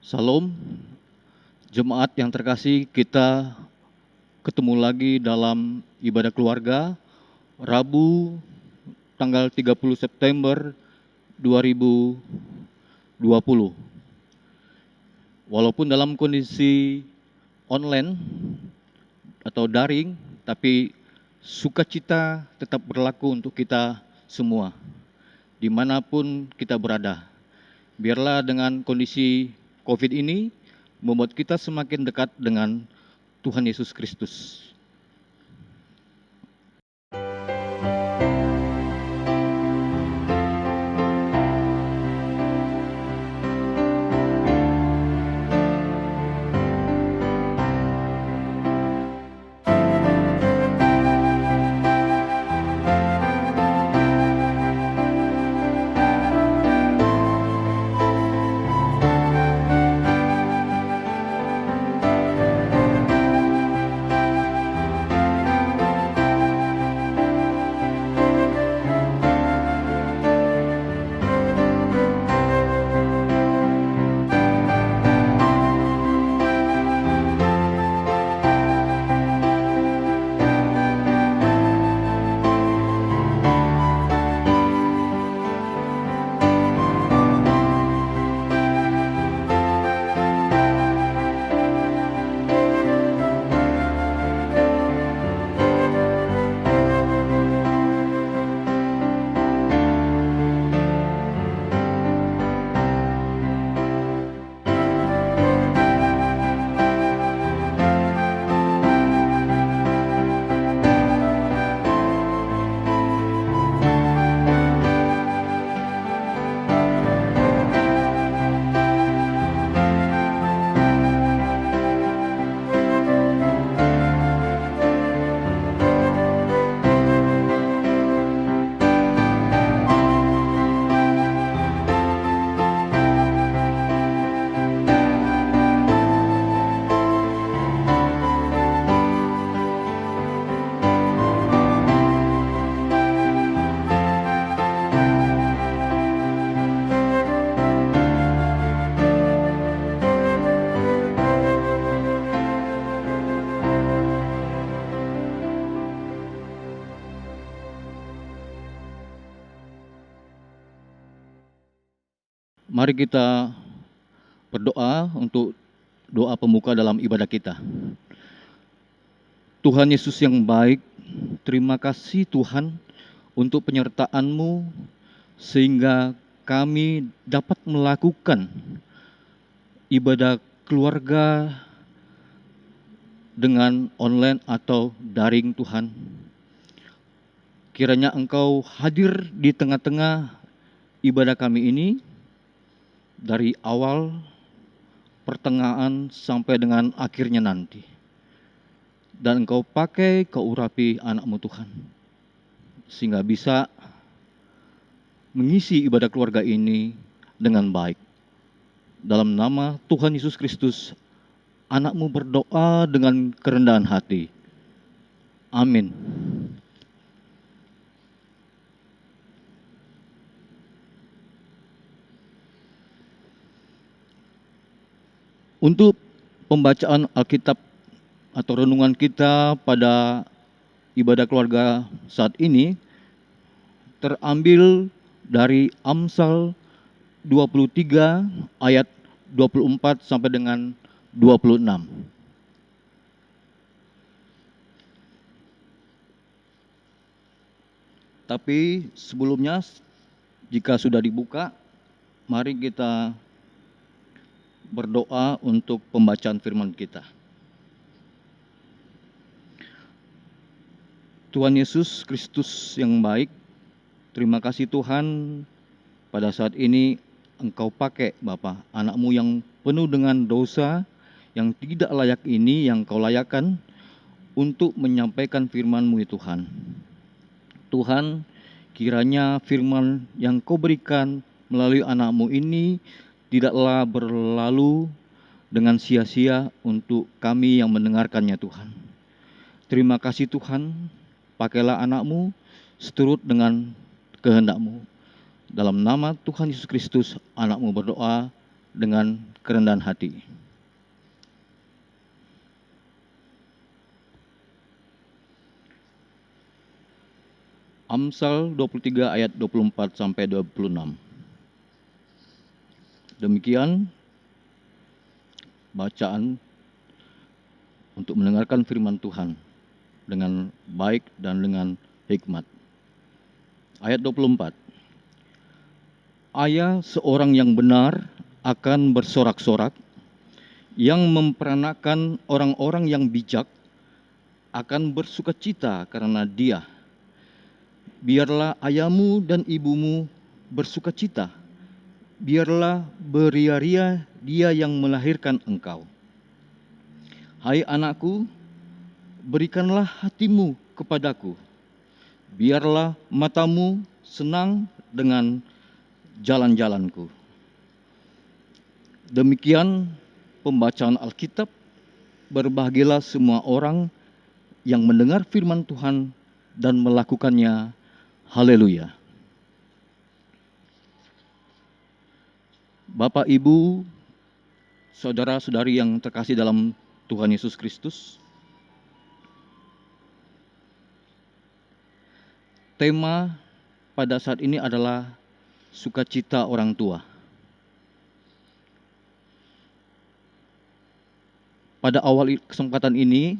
Salam, jemaat yang terkasih, kita ketemu lagi dalam ibadah keluarga Rabu tanggal 30 September 2020. Walaupun dalam kondisi online atau daring, tapi sukacita tetap berlaku untuk kita semua, dimanapun kita berada. Biarlah dengan kondisi COVID ini membuat kita semakin dekat dengan Tuhan Yesus Kristus. Mari kita berdoa untuk doa pembuka dalam ibadah kita. Tuhan Yesus yang baik, terima kasih Tuhan untuk penyertaan-Mu sehingga kami dapat melakukan ibadah keluarga dengan online atau daring Tuhan. Kiranya Engkau hadir di tengah-tengah ibadah kami ini, dari awal, pertengahan, sampai dengan akhirnya nanti. Dan Engkau pakai, Kau urapi anak-Mu Tuhan, sehingga bisa mengisi ibadah keluarga ini dengan baik. Dalam nama Tuhan Yesus Kristus, anak-Mu berdoa dengan kerendahan hati. Amin. Untuk pembacaan Alkitab atau renungan kita pada ibadah keluarga saat ini terambil dari Amsal 23 ayat 24 sampai dengan 26. Tapi sebelumnya, jika sudah dibuka, mari kita berdoa untuk pembacaan firman kita. Tuhan Yesus Kristus yang baik, terima kasih Tuhan, pada saat ini Engkau pakai Bapa, anak-Mu yang penuh dengan dosa, yang tidak layak ini, yang Kau layakkan untuk menyampaikan firman-Mu ya Tuhan. Tuhan, kiranya firman yang Kau berikan melalui anak-Mu ini tidaklah berlalu dengan sia-sia untuk kami yang mendengarkannya Tuhan. Terima kasih Tuhan, pakailah anak-Mu seturut dengan kehendak-Mu. Dalam nama Tuhan Yesus Kristus, anak-Mu berdoa dengan kerendahan hati. Amsal 23 ayat 24 sampai 26. Demikian bacaan untuk mendengarkan firman Tuhan dengan baik dan dengan hikmat. Ayat 24. Ayah seorang yang benar akan bersorak-sorak, yang memperanakan orang-orang yang bijak akan bersukacita karena dia. Biarlah ayahmu dan ibumu bersukacita, biarlah beria-ria dia yang melahirkan engkau. Hai anakku, berikanlah hatimu kepadaku, biarlah matamu senang dengan jalan-jalanku. Demikian pembacaan Alkitab. Berbahagialah semua orang yang mendengar firman Tuhan dan melakukannya. Haleluya. Bapak, Ibu, saudara-saudari yang terkasih dalam Tuhan Yesus Kristus, tema pada saat ini adalah sukacita orang tua. Pada awal kesempatan ini,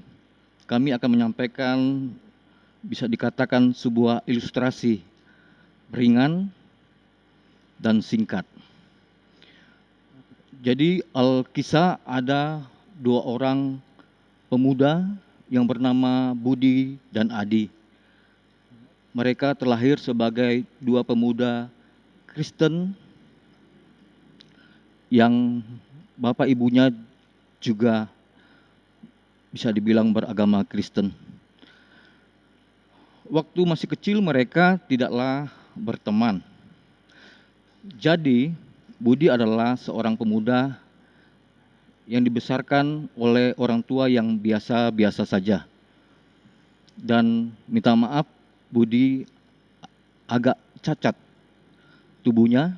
kami akan menyampaikan, bisa dikatakan, sebuah ilustrasi ringan dan singkat. Jadi Alkisah ada dua orang pemuda yang bernama Budi dan Adi. Mereka terlahir sebagai dua pemuda Kristen yang bapak ibunya juga bisa dibilang beragama Kristen. Waktu masih kecil mereka tidaklah berteman. Jadi Budi adalah seorang pemuda yang dibesarkan oleh orang tua yang biasa-biasa saja. Dan minta maaf, Budi agak cacat tubuhnya,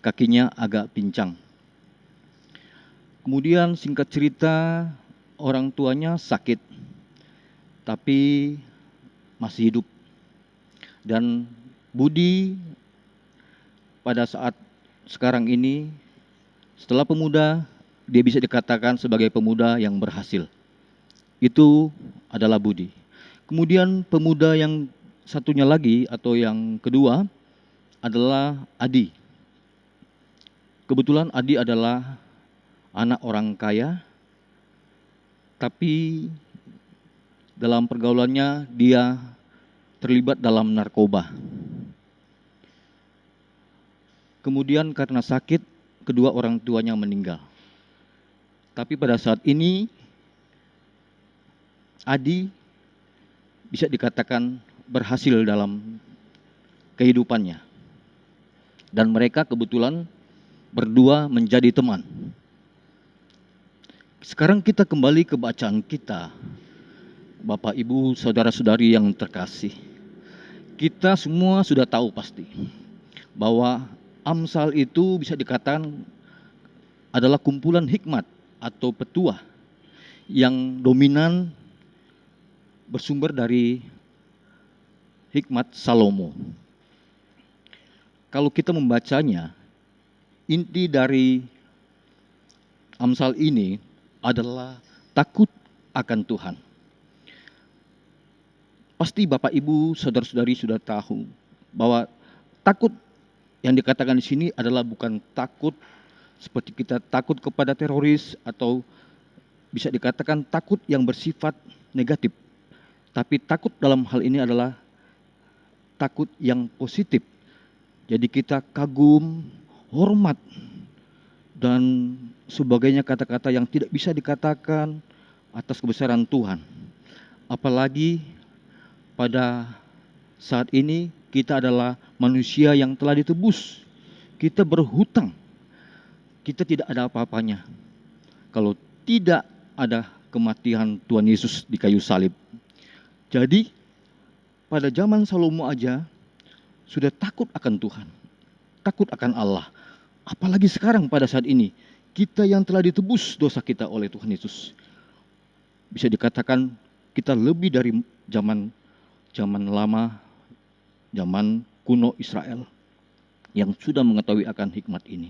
kakinya agak pincang. Kemudian singkat cerita, orang tuanya sakit, tapi masih hidup. Dan Budi pada saat sekarang ini, setelah pemuda, dia bisa dikatakan sebagai pemuda yang berhasil. Itu adalah Budi. Kemudian pemuda yang satunya lagi atau yang kedua adalah Adi. Kebetulan Adi adalah anak orang kaya, tapi dalam pergaulannya dia terlibat dalam narkoba. Kemudian karena sakit, kedua orang tuanya meninggal. Tapi pada saat ini, Adi bisa dikatakan berhasil dalam kehidupannya. Dan mereka kebetulan berdua menjadi teman. Sekarang kita kembali ke bacaan kita. Bapak, Ibu, saudara-saudari yang terkasih. Kita semua sudah tahu pasti bahwa Amsal itu bisa dikatakan adalah kumpulan hikmat atau petuah yang dominan bersumber dari hikmat Salomo. Kalau kita membacanya, inti dari Amsal ini adalah takut akan Tuhan. Pasti Bapak, Ibu, saudara-saudari sudah tahu bahwa takut yang dikatakan di sini adalah bukan takut seperti kita takut kepada teroris atau bisa dikatakan takut yang bersifat negatif. Tapi takut dalam hal ini adalah takut yang positif. Jadi kita kagum, hormat, dan sebagainya kata-kata yang tidak bisa dikatakan atas kebesaran Tuhan. Apalagi pada saat ini kita adalah manusia yang telah ditebus. Kita berhutang. Kita tidak ada apa-apanya kalau tidak ada kematian Tuhan Yesus di kayu salib. Jadi pada zaman Salomo aja sudah takut akan Tuhan, takut akan Allah. Apalagi sekarang pada saat ini kita yang telah ditebus dosa kita oleh Tuhan Yesus. Bisa dikatakan kita lebih dari zaman lama, zaman kuno Israel yang sudah mengetahui akan hikmat ini.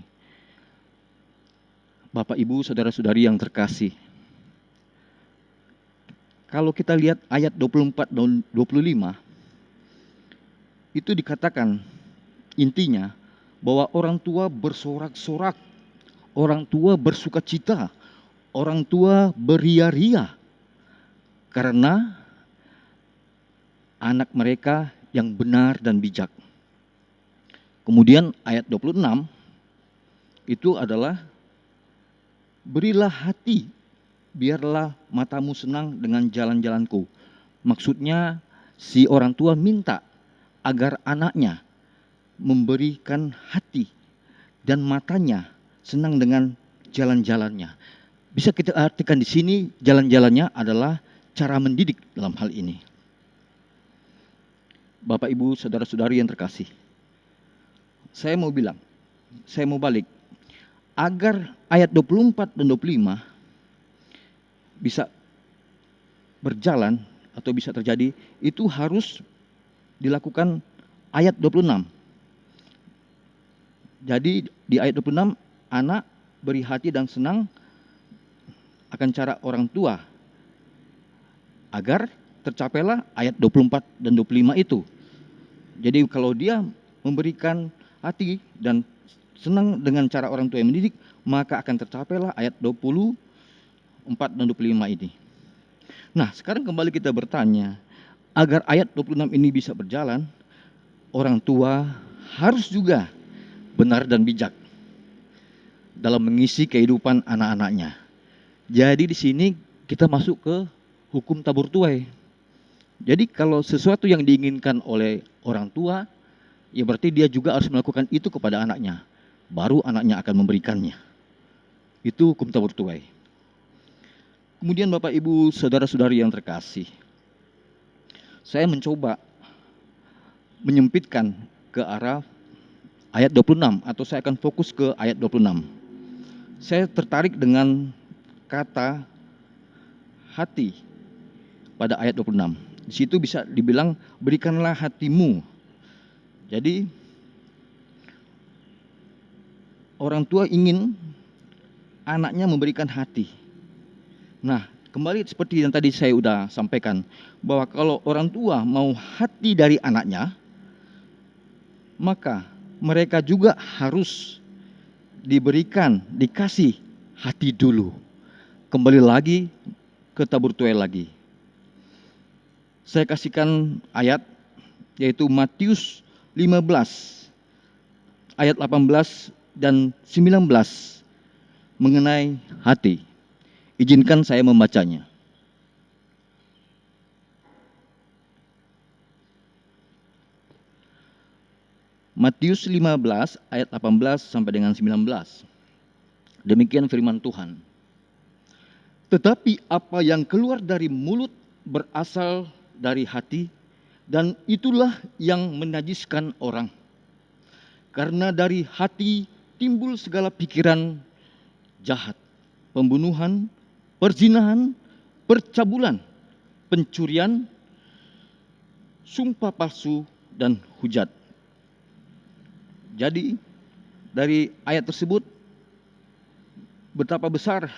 Bapak, Ibu, saudara-saudari yang terkasih, kalau kita lihat ayat 24 dan 25, itu dikatakan intinya bahwa orang tua bersorak-sorak, orang tua bersukacita, orang tua beria-ria karena anak mereka yang benar dan bijak. Kemudian ayat 26 itu adalah berilah hati, biarlah matamu senang dengan jalan-jalanku. Maksudnya si orang tua minta agar anaknya memberikan hati dan matanya senang dengan jalan-jalannya. Bisa kita artikan di sini jalan-jalannya adalah cara mendidik dalam hal ini. Bapak, Ibu, saudara-saudari yang terkasih, saya mau balik, agar ayat 24 dan 25 bisa berjalan atau bisa terjadi, itu harus dilakukan ayat 26. Jadi di ayat 26, anak beri hati dan senang akan cara orang tua, agar tercapailah ayat 24 dan 25 itu. Jadi kalau dia memberikan hati dan senang dengan cara orang tua yang mendidik, maka akan tercapailah ayat 24 dan 25 ini. Nah, sekarang kembali kita bertanya, agar ayat 26 ini bisa berjalan, orang tua harus juga benar dan bijak dalam mengisi kehidupan anak-anaknya. Jadi di sini kita masuk ke hukum tabur tuai. Jadi kalau sesuatu yang diinginkan oleh orang tua, ya berarti dia juga harus melakukan itu kepada anaknya. Baru anaknya akan memberikannya. Itu hukum tabur tuai. Kemudian Bapak, Ibu, saudara-saudari yang terkasih, saya mencoba menyempitkan ke arah ayat 26, atau saya akan fokus ke ayat 26. Saya tertarik dengan kata hati pada ayat 26. Di situ bisa dibilang berikanlah hatimu. Jadi orang tua ingin anaknya memberikan hati. Nah, kembali seperti yang tadi saya sudah sampaikan, bahwa kalau orang tua mau hati dari anaknya, maka mereka juga harus dikasih hati dulu. Kembali lagi ke tabur tuai lagi. Saya kasihkan ayat, yaitu Matius 15, ayat 18 dan 19 mengenai hati. Izinkan saya membacanya. Matius 15 ayat 18 sampai dengan 19. Demikian firman Tuhan. Tetapi apa yang keluar dari mulut berasal dari hati, dan itulah yang menajiskan orang. Karena dari hati timbul segala pikiran jahat, pembunuhan, perzinahan, percabulan, pencurian, sumpah palsu, dan hujat. Jadi dari ayat tersebut betapa besar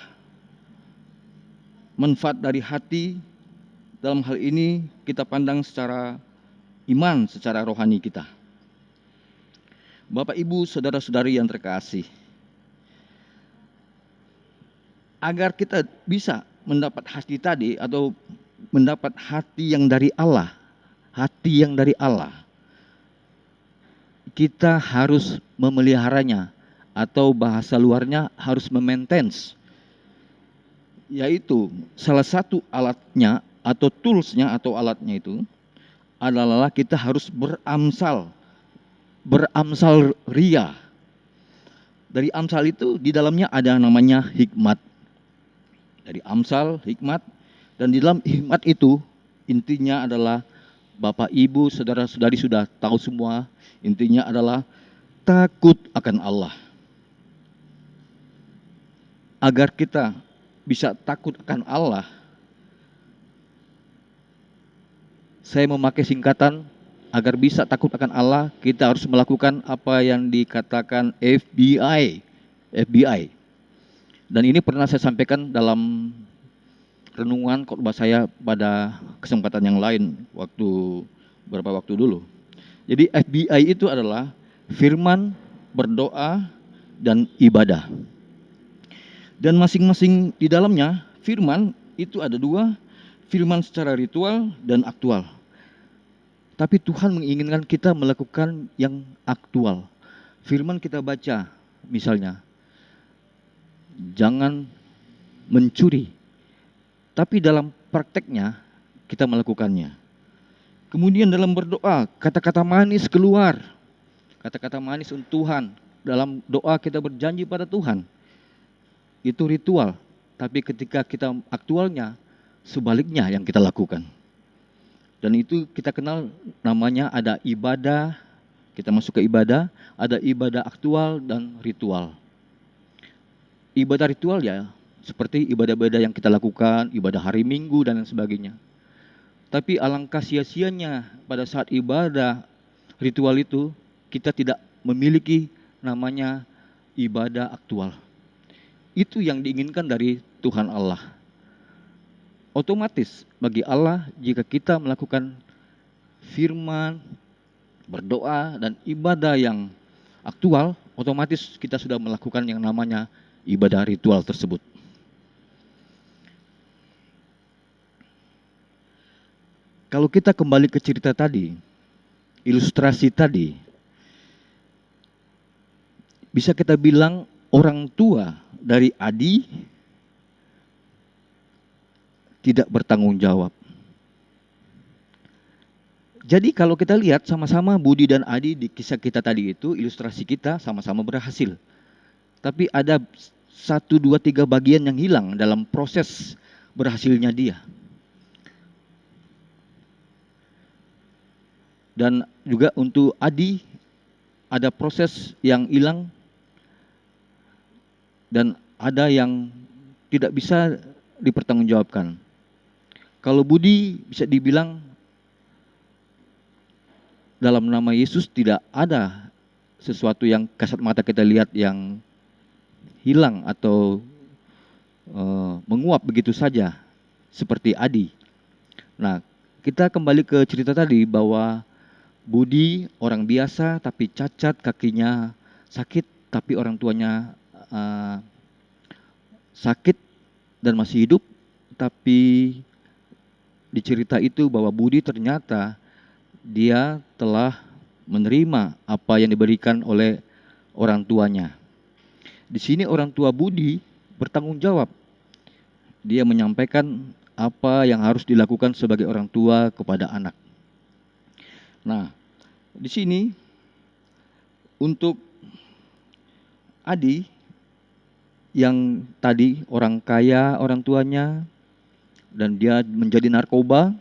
manfaat dari hati. Dalam hal ini kita pandang secara iman, secara rohani kita. Bapak, Ibu, saudara-saudari yang terkasih, agar kita bisa mendapat hati tadi, atau mendapat hati yang dari Allah, kita harus memeliharanya, atau bahasa luarnya harus memaintenance. Yaitu salah satu alatnya atau toolsnya atau alatnya itu adalah kita harus beramsal ria. Dari amsal itu di dalamnya ada namanya hikmat. Dari amsal, hikmat, dan di dalam hikmat itu intinya adalah, Bapak, Ibu, saudara-saudari sudah tahu semua, intinya adalah takut akan Allah. agar kita bisa takut akan Allah, saya memakai singkatan, agar bisa takut akan Allah, kita harus melakukan apa yang dikatakan FBI. FBI. Dan ini pernah saya sampaikan dalam renungan khotbah saya pada kesempatan yang lain, beberapa waktu dulu. Jadi FBI itu adalah firman, berdoa, dan ibadah. Dan masing-masing di dalamnya, firman itu ada dua, firman secara ritual dan aktual. Tapi Tuhan menginginkan kita melakukan yang aktual. Firman kita baca, misalnya, jangan mencuri. Tapi dalam prakteknya, kita melakukannya. Kemudian dalam berdoa, kata-kata manis keluar. Kata-kata manis untuk Tuhan. Dalam doa kita berjanji pada Tuhan. Itu ritual. Tapi ketika kita aktualnya, sebaliknya yang kita lakukan. Dan itu kita kenal namanya ada ibadah, kita masuk ke ibadah, ada ibadah aktual dan ritual. Ibadah ritual ya, seperti ibadah-ibadah yang kita lakukan, ibadah hari Minggu dan lain sebagainya. Tapi alangkah sia-sianya pada saat ibadah ritual itu, kita tidak memiliki namanya ibadah aktual. Itu yang diinginkan dari Tuhan Allah. Otomatis bagi Allah jika kita melakukan firman, berdoa, dan ibadah yang aktual, otomatis kita sudah melakukan yang namanya ibadah ritual tersebut. Kalau kita kembali ke cerita tadi, ilustrasi tadi, bisa kita bilang orang tua dari Adi tidak bertanggung jawab. Jadi kalau kita lihat sama-sama Budi dan Adi di kisah kita tadi itu, ilustrasi kita sama-sama berhasil. Tapi ada 1, 2, 3 bagian yang hilang dalam proses berhasilnya dia. Dan juga untuk Adi ada proses yang hilang dan ada yang tidak bisa dipertanggungjawabkan. Kalau Budi bisa dibilang dalam nama Yesus tidak ada sesuatu yang kasat mata kita lihat yang hilang atau menguap begitu saja seperti Adi. Nah, kita kembali ke cerita tadi bahwa Budi orang biasa tapi cacat, kakinya sakit, tapi orang tuanya sakit dan masih hidup, tapi di cerita itu bahwa Budi ternyata dia telah menerima apa yang diberikan oleh orang tuanya. Di sini orang tua Budi bertanggung jawab. Dia menyampaikan apa yang harus dilakukan sebagai orang tua kepada anak. Nah, di sini untuk Adi yang tadi orang kaya orang tuanya, dan dia menjadi narkoba,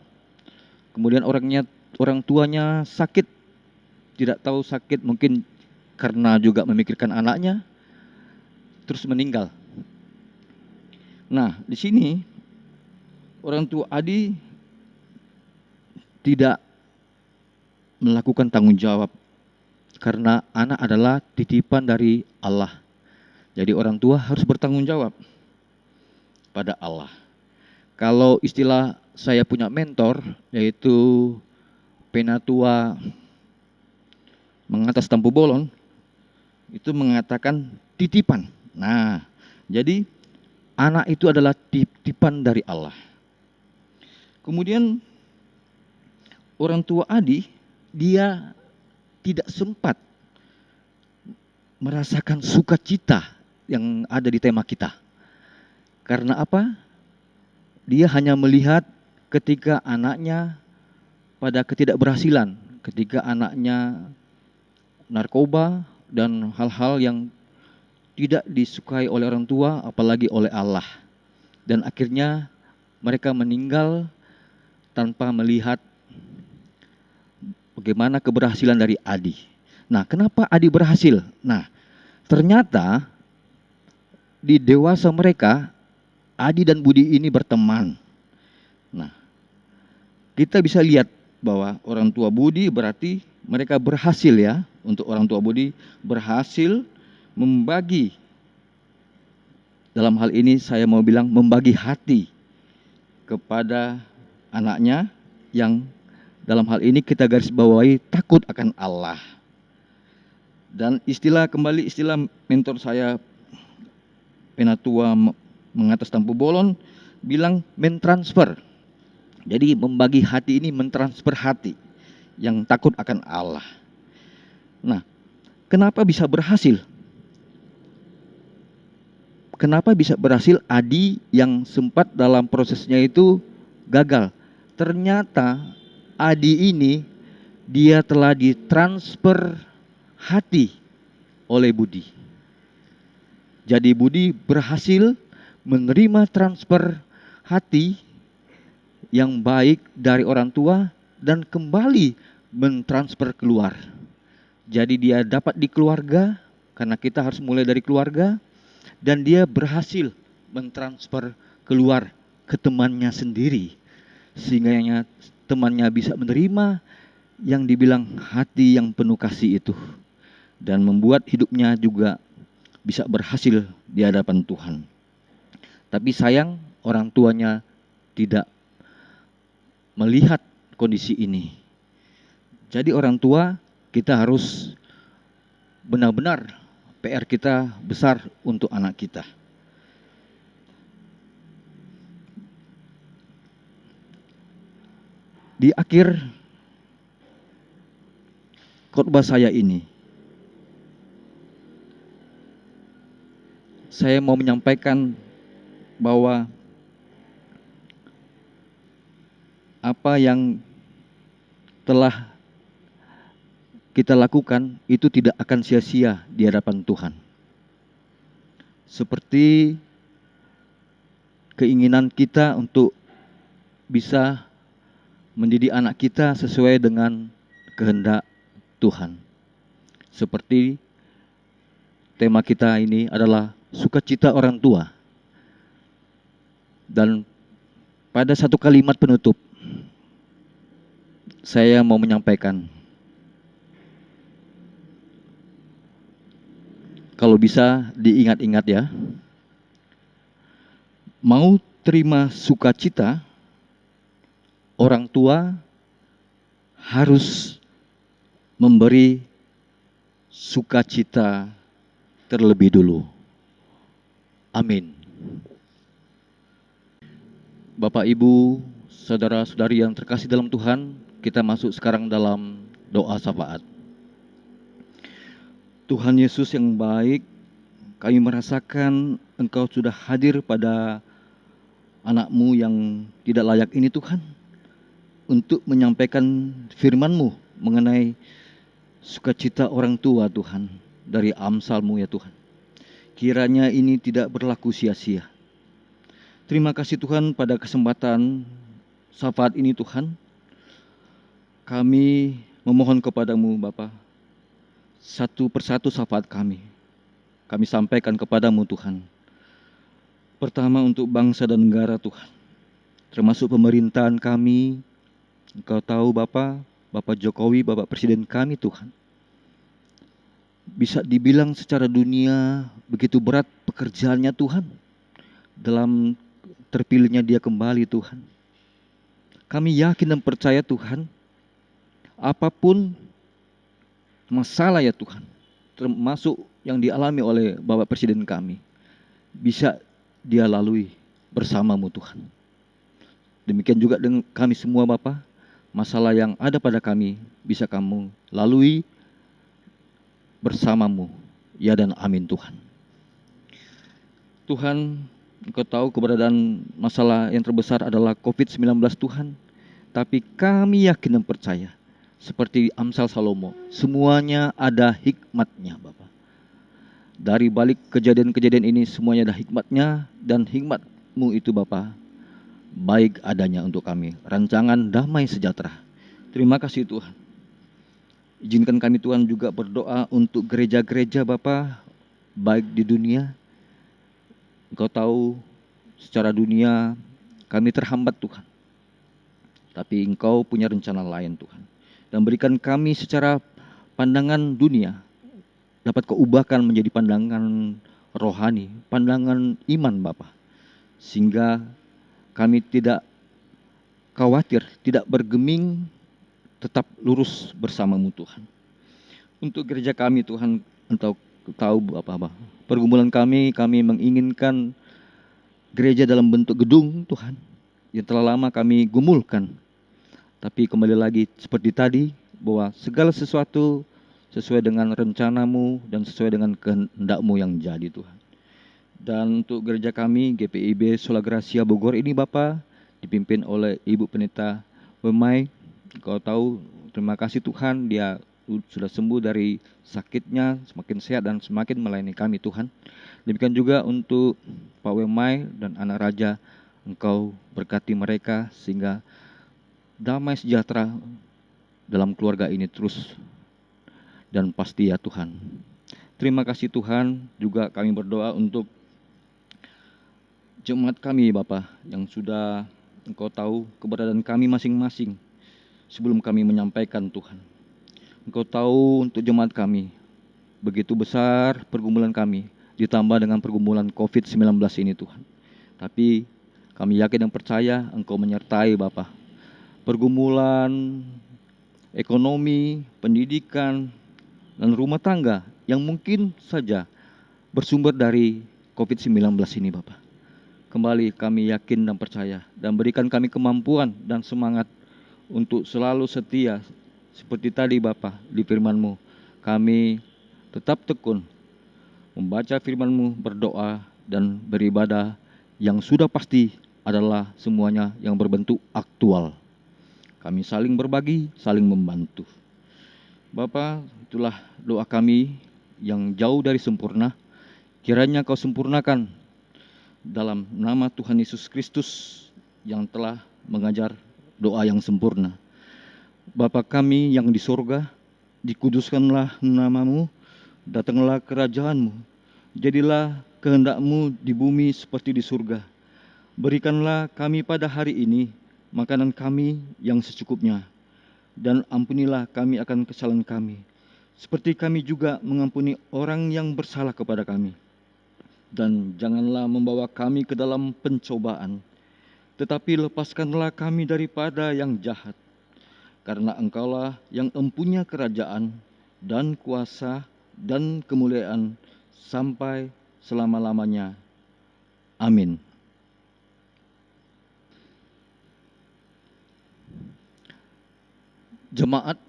kemudian orang tuanya sakit, tidak tahu sakit mungkin karena juga memikirkan anaknya, terus meninggal. Nah, di sini orang tua Adi tidak melakukan tanggung jawab karena anak adalah titipan dari Allah. Jadi orang tua harus bertanggung jawab pada Allah. Kalau istilah saya punya mentor, yaitu Penatua mengatas Tampu Bolon, itu mengatakan titipan. Nah, jadi anak itu adalah titipan dari Allah. Kemudian orang tua Adi, dia tidak sempat merasakan sukacita yang ada di tema kita. Karena apa? Dia hanya melihat ketika anaknya pada ketidakberhasilan, ketika anaknya narkoba dan hal-hal yang tidak disukai oleh orang tua, apalagi oleh Allah. Dan akhirnya mereka meninggal tanpa melihat bagaimana keberhasilan dari Adi. Nah, kenapa Adi berhasil? Nah, ternyata di dewasa mereka, Adi dan Budi ini berteman. Nah, kita bisa lihat bahwa orang tua Budi berarti mereka berhasil ya, untuk orang tua Budi berhasil membagi, dalam hal ini saya mau bilang membagi hati kepada anaknya yang dalam hal ini kita garis bawahi takut akan Allah. Dan istilah mentor saya Penatua Mengatas Tampu Bolon bilang mentransfer. Jadi membagi hati ini mentransfer hati yang takut akan Allah. Nah, kenapa bisa berhasil? Kenapa bisa berhasil Adi yang sempat dalam prosesnya itu gagal? Ternyata Adi ini dia telah ditransfer hati oleh Budi. Jadi Budi berhasil menerima transfer hati yang baik dari orang tua dan kembali mentransfer keluar. Jadi dia dapat di keluarga, karena kita harus mulai dari keluarga, dan dia berhasil mentransfer keluar ke temannya sendiri, sehingga temannya bisa menerima yang dibilang hati yang penuh kasih itu, dan membuat hidupnya juga bisa berhasil di hadapan Tuhan. Tapi sayang orang tuanya tidak melihat kondisi ini. Jadi orang tua kita harus benar-benar PR kita besar untuk anak kita. Di akhir khotbah saya ini, saya mau menyampaikan bahwa apa yang telah kita lakukan itu tidak akan sia-sia di hadapan Tuhan. Seperti keinginan kita untuk bisa mendidik anak kita sesuai dengan kehendak Tuhan. Seperti tema kita ini adalah sukacita orang tua. Dan pada satu kalimat penutup, saya mau menyampaikan, kalau bisa diingat-ingat ya, mau terima sukacita, orang tua harus memberi sukacita terlebih dulu. Amin. Bapak, Ibu, saudara-saudari yang terkasih dalam Tuhan, kita masuk sekarang dalam doa syafaat. Tuhan Yesus yang baik, kami merasakan Engkau sudah hadir pada anak-Mu yang tidak layak ini Tuhan, untuk menyampaikan firman-Mu mengenai sukacita orang tua Tuhan, dari Amsal-Mu ya Tuhan. Kiranya ini tidak berlaku sia-sia. Terima kasih Tuhan pada kesempatan syafaat ini Tuhan. Kami memohon kepadamu Bapa, satu persatu syafaat kami sampaikan kepadamu Tuhan. Pertama untuk bangsa dan negara Tuhan, termasuk pemerintahan kami. Engkau tahu Bapak Jokowi, Bapak Presiden kami Tuhan. Bisa dibilang secara dunia begitu berat pekerjaannya Tuhan, dalam terpilihnya dia kembali Tuhan. Kami yakin dan percaya Tuhan, apapun masalah ya Tuhan, termasuk yang dialami oleh Bapak Presiden kami, bisa dia lalui bersamamu Tuhan. Demikian juga dengan kami semua Bapak, masalah yang ada pada kami bisa kamu lalui bersamamu. Ya dan amin Tuhan. Tuhan, Engkau tahu keberadaan masalah yang terbesar adalah COVID-19 Tuhan. Tapi kami yakin dan percaya, seperti Amsal Salomo, semuanya ada hikmatnya Bapak. Dari balik kejadian-kejadian ini semuanya ada hikmatnya, dan hikmat-Mu itu Bapak baik adanya untuk kami. Rancangan damai sejahtera. Terima kasih Tuhan. Izinkan kami Tuhan juga berdoa untuk gereja-gereja Bapak, baik di dunia Engkau tahu secara dunia kami terhambat Tuhan, tapi Engkau punya rencana lain Tuhan. Dan berikan kami secara pandangan dunia dapat Kau ubahkan menjadi pandangan rohani, pandangan iman Bapa, sehingga kami tidak khawatir, tidak bergeming, tetap lurus bersama-Mu Tuhan. Untuk gereja kami Tuhan, Engkau tahu Bapak, pergumulan kami menginginkan gereja dalam bentuk gedung Tuhan, yang telah lama kami gumulkan. Tapi kembali lagi seperti tadi, bahwa segala sesuatu sesuai dengan rencana-Mu dan sesuai dengan kehendak-Mu yang jadi Tuhan. Dan untuk gereja kami, GPIB Sola Gracia Bogor ini Bapak, dipimpin oleh Ibu Pendeta Wemai. Kau tahu, terima kasih Tuhan, dia sudah sembuh dari sakitnya, semakin sehat dan semakin melayani kami Tuhan. Demikian juga untuk Pak Wemai dan anak raja, Engkau berkati mereka sehingga damai sejahtera dalam keluarga ini terus dan pasti ya Tuhan. Terima kasih Tuhan, juga kami berdoa untuk jemaat kami Bapak, yang sudah Engkau tahu keberadaan kami masing-masing sebelum kami menyampaikan Tuhan. Engkau tahu untuk jemaat kami, begitu besar pergumulan kami, ditambah dengan pergumulan COVID-19 ini Tuhan. Tapi kami yakin dan percaya Engkau menyertai Bapak. Pergumulan ekonomi, pendidikan, dan rumah tangga yang mungkin saja bersumber dari COVID-19 ini Bapak. Kembali kami yakin dan percaya, dan berikan kami kemampuan dan semangat untuk selalu setia. Seperti tadi Bapak di firman-Mu, kami tetap tekun membaca firman-Mu, berdoa dan beribadah yang sudah pasti adalah semuanya yang berbentuk aktual. Kami saling berbagi, saling membantu. Bapak, itulah doa kami yang jauh dari sempurna. Kiranya Kau sempurnakan dalam nama Tuhan Yesus Kristus yang telah mengajar doa yang sempurna. Bapa kami yang di surga, dikuduskanlah nama-Mu, datanglah kerajaan-Mu, jadilah kehendak-Mu di bumi seperti di surga. Berikanlah kami pada hari ini makanan kami yang secukupnya, dan ampunilah kami akan kesalahan kami, seperti kami juga mengampuni orang yang bersalah kepada kami. Dan janganlah membawa kami ke dalam pencobaan, tetapi lepaskanlah kami daripada yang jahat. Karena Engkaulah yang empunya kerajaan dan kuasa dan kemuliaan sampai selama-lamanya. Amin. Jemaat,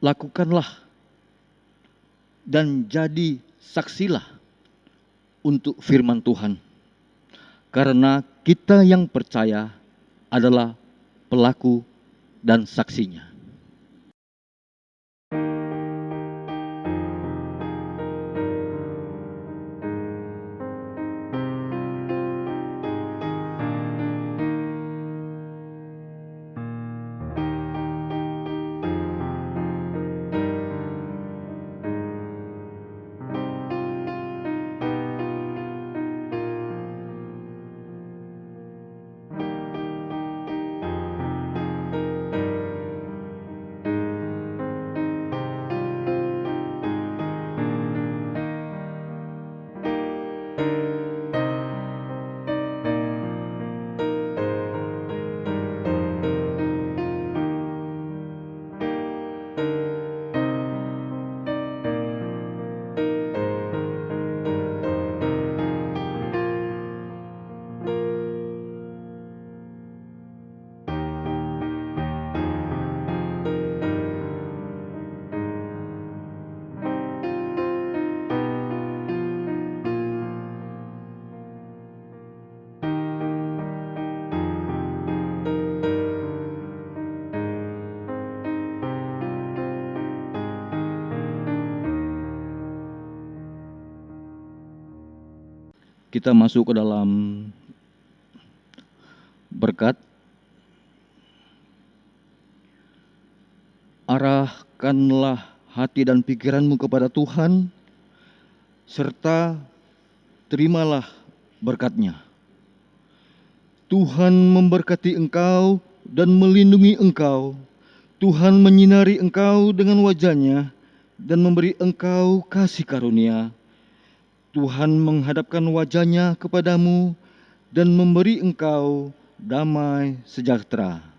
lakukanlah dan jadi saksilah untuk firman Tuhan. Karena kita yang percaya adalah pelaku dan saksinya. Kita masuk ke dalam berkat. Arahkanlah hati dan pikiranmu kepada Tuhan, serta terimalah berkat-Nya. Tuhan memberkati engkau dan melindungi engkau. Tuhan menyinari engkau dengan wajah-Nya dan memberi engkau kasih karunia. Tuhan menghadapkan wajah-Nya kepadamu dan memberi engkau damai sejahtera.